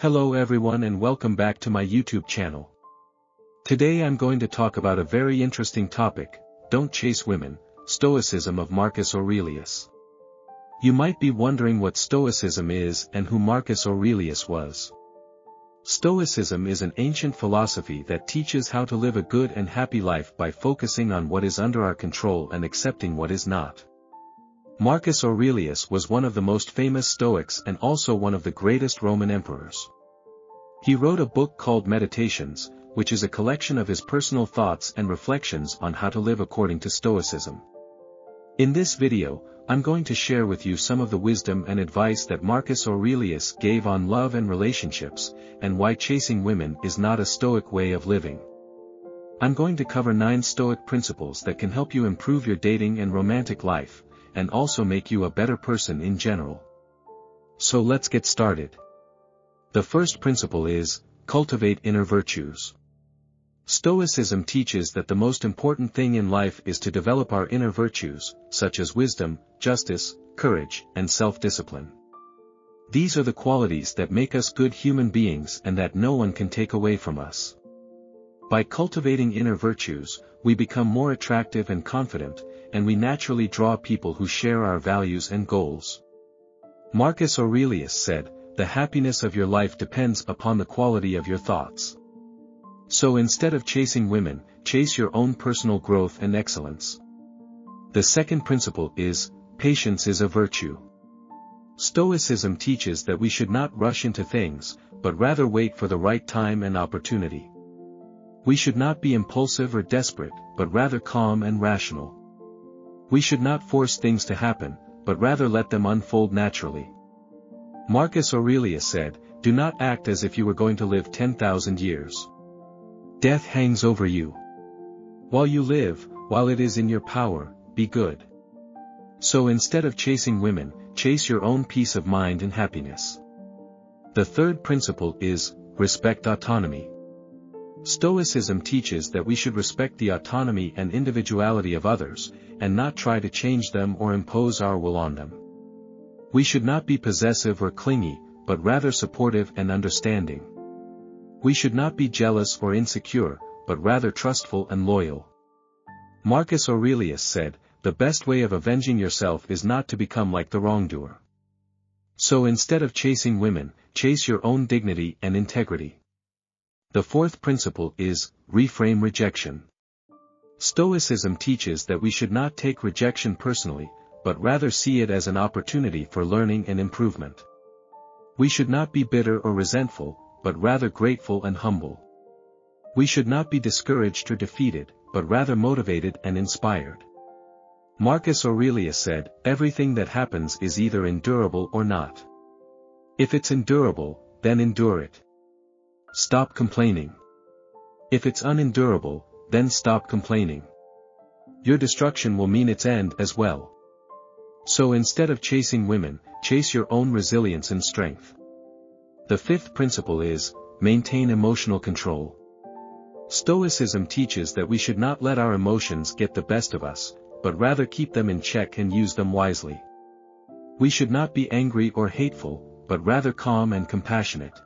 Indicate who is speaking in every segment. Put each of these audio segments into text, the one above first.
Speaker 1: Hello everyone and welcome back to my YouTube channel. Today I'm going to talk about a very interesting topic, Don't Chase Women, Stoicism of Marcus Aurelius. You might be wondering what Stoicism is and who Marcus Aurelius was. Stoicism is an ancient philosophy that teaches how to live a good and happy life by focusing on what is under our control and accepting what is not. Marcus Aurelius was one of the most famous Stoics and also one of the greatest Roman emperors. He wrote a book called Meditations, which is a collection of his personal thoughts and reflections on how to live according to Stoicism. In this video, I'm going to share with you some of the wisdom and advice that Marcus Aurelius gave on love and relationships, and why chasing women is not a Stoic way of living. I'm going to cover 9 Stoic principles that can help you improve your dating and romantic life, and also make you a better person in general. So let's get started. The first principle is, cultivate inner virtues. Stoicism teaches that the most important thing in life is to develop our inner virtues, such as wisdom, justice, courage, and self-discipline. These are the qualities that make us good human beings and that no one can take away from us. By cultivating inner virtues, we become more attractive and confident, and we naturally draw people who share our values and goals. Marcus Aurelius said, "The happiness of your life depends upon the quality of your thoughts." So instead of chasing women, chase your own personal growth and excellence. The second principle is, patience is a virtue. Stoicism teaches that we should not rush into things, but rather wait for the right time and opportunity. We should not be impulsive or desperate, but rather calm and rational. We should not force things to happen, but rather let them unfold naturally. Marcus Aurelius said, "Do not act as if you were going to live 10,000 years. Death hangs over you. While you live, while it is in your power, be good." So instead of chasing women, chase your own peace of mind and happiness. The third principle is, respect autonomy. Stoicism teaches that we should respect the autonomy and individuality of others, and not try to change them or impose our will on them. We should not be possessive or clingy, but rather supportive and understanding. We should not be jealous or insecure, but rather trustful and loyal. Marcus Aurelius said, "The best way of avenging yourself is not to become like the wrongdoer." So instead of chasing women, chase your own dignity and integrity. The fourth principle is, reframe rejection. Stoicism teaches that we should not take rejection personally, but rather see it as an opportunity for learning and improvement. We should not be bitter or resentful, but rather grateful and humble. We should not be discouraged or defeated, but rather motivated and inspired. Marcus Aurelius said, "Everything that happens is either endurable or not. If it's endurable, then endure it. Stop complaining. If it's unendurable, then stop complaining. Your destruction will mean its end as well." So instead of chasing women, chase your own resilience and strength. The fifth principle is, maintain emotional control. Stoicism teaches that we should not let our emotions get the best of us, but rather keep them in check and use them wisely. We should not be angry or hateful, but rather calm and compassionate.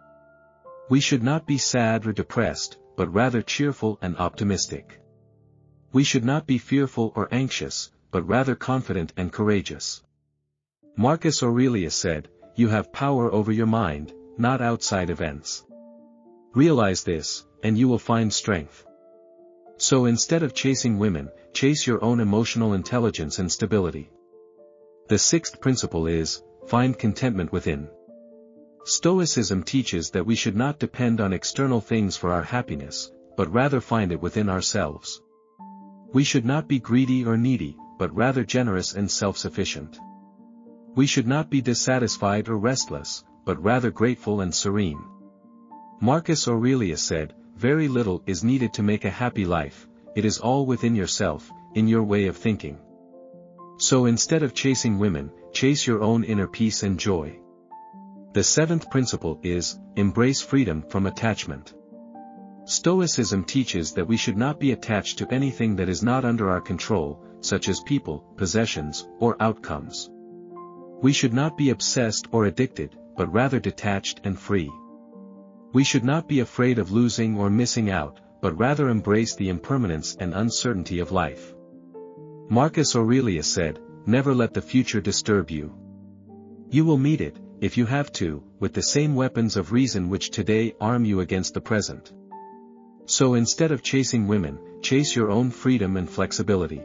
Speaker 1: We should not be sad or depressed, but rather cheerful and optimistic. We should not be fearful or anxious, but rather confident and courageous. Marcus Aurelius said, "You have power over your mind, not outside events. Realize this, and you will find strength." So instead of chasing women, chase your own emotional intelligence and stability. The sixth principle is, find contentment within. Stoicism teaches that we should not depend on external things for our happiness, but rather find it within ourselves. We should not be greedy or needy, but rather generous and self-sufficient. We should not be dissatisfied or restless, but rather grateful and serene. Marcus Aurelius said, "Very little is needed to make a happy life, it is all within yourself, in your way of thinking." So instead of chasing women, chase your own inner peace and joy. The seventh principle is, embrace freedom from attachment. Stoicism teaches that we should not be attached to anything that is not under our control, such as people, possessions, or outcomes. We should not be obsessed or addicted, but rather detached and free. We should not be afraid of losing or missing out, but rather embrace the impermanence and uncertainty of life. Marcus Aurelius said, "Never let the future disturb you. You will meet it, if you have to, with the same weapons of reason which today arm you against the present." So instead of chasing women, chase your own freedom and flexibility.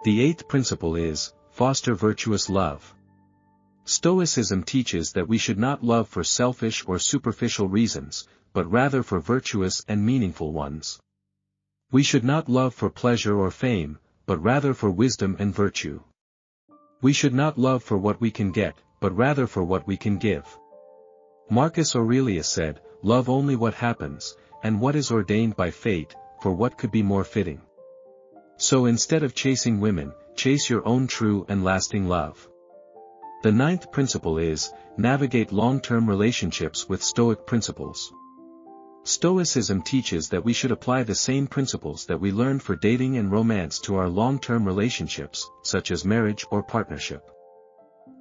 Speaker 1: The eighth principle is, foster virtuous love. Stoicism teaches that we should not love for selfish or superficial reasons, but rather for virtuous and meaningful ones. We should not love for pleasure or fame, but rather for wisdom and virtue. We should not love for what we can get, but rather for what we can give. Marcus Aurelius said, "Love only what happens, and what is ordained by fate, for what could be more fitting?" So instead of chasing women, chase your own true and lasting love. The ninth principle is, navigate long-term relationships with Stoic principles. Stoicism teaches that we should apply the same principles that we learned for dating and romance to our long-term relationships, such as marriage or partnership.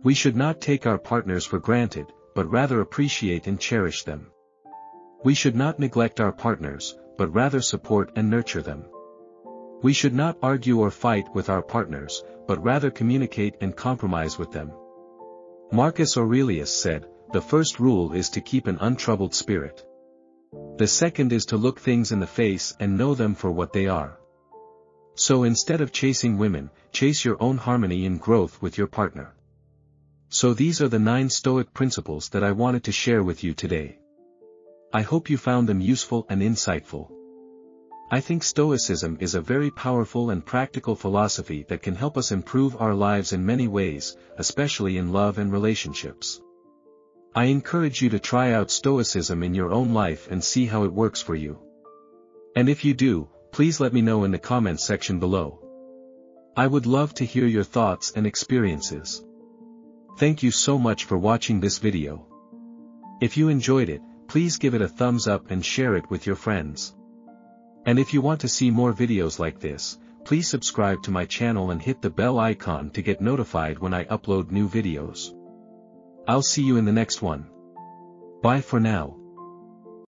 Speaker 1: We should not take our partners for granted, but rather appreciate and cherish them. We should not neglect our partners, but rather support and nurture them. We should not argue or fight with our partners, but rather communicate and compromise with them. Marcus Aurelius said, "The first rule is to keep an untroubled spirit. The second is to look things in the face and know them for what they are." So instead of chasing women, chase your own harmony and growth with your partner. So these are the 9 Stoic principles that I wanted to share with you today. I hope you found them useful and insightful. I think Stoicism is a very powerful and practical philosophy that can help us improve our lives in many ways, especially in love and relationships. I encourage you to try out Stoicism in your own life and see how it works for you. And if you do, please let me know in the comments section below. I would love to hear your thoughts and experiences. Thank you so much for watching this video. If you enjoyed it, please give it a thumbs up and share it with your friends. And if you want to see more videos like this, please subscribe to my channel and hit the bell icon to get notified when I upload new videos. I'll see you in the next one. Bye for now.